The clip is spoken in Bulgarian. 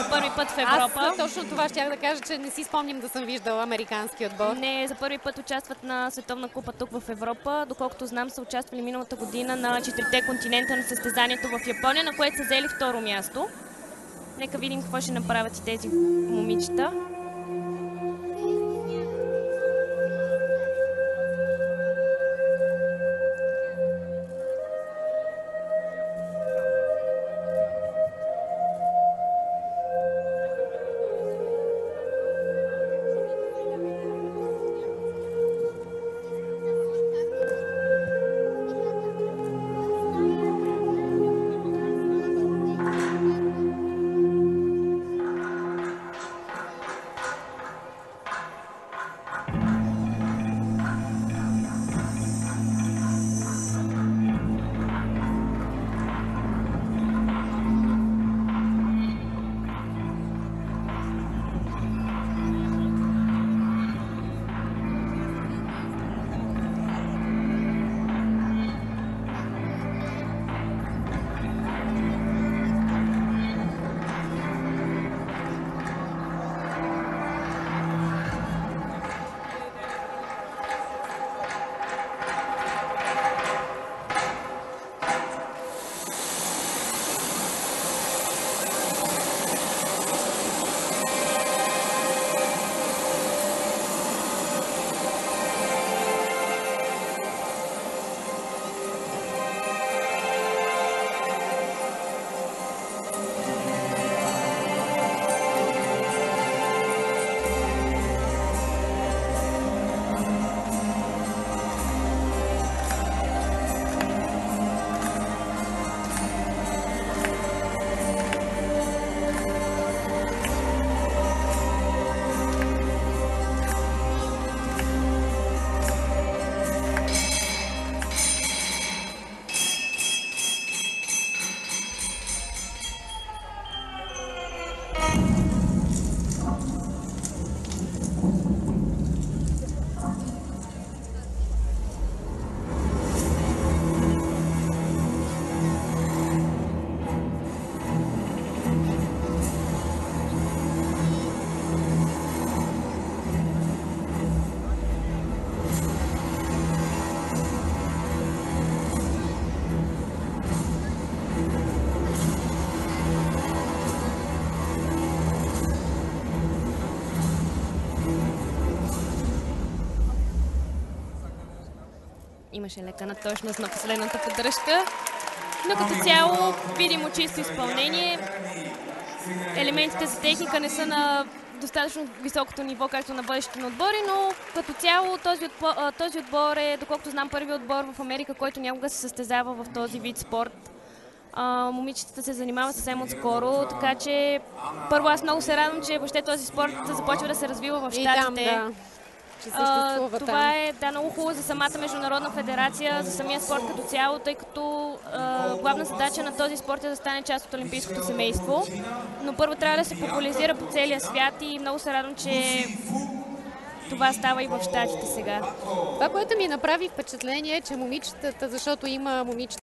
за първи път в Европа. Аз точно това щях да кажа, че не си спомням да съм виждала американски отбор. Не, за първи път участват на Световна купа тук в Европа. Доколкото знам, са участвали миналата година на 4-те континента на състезанието в Япония, на което са взели второ място. Нека видим какво ще направят и тези момичета. Имаше лека наточност на последната поддръжка, но като цяло видимо чисто изпълнение. Елементите за техника не са на достатъчно високото ниво, както на бъдещите отбори, но като цяло този отбор е, доколкото знам, първият отбор в Америка, който някога се състезава в този вид спорт. Момичетата се занимават съвсем отскоро, така че първо аз много се радвам, че въобще този спорт започва да се развива в щатите. Това е много хубаво за самата международна федерация, за самия спорт като цяло, тъй като главна задача на този спорт е да стане част от олимпийското семейство. Но първо трябва да се популяризира по целия свят и много се радвам, че това става и в щатите сега. Това, което ми направи впечатление е, че момичетата, защото има момичета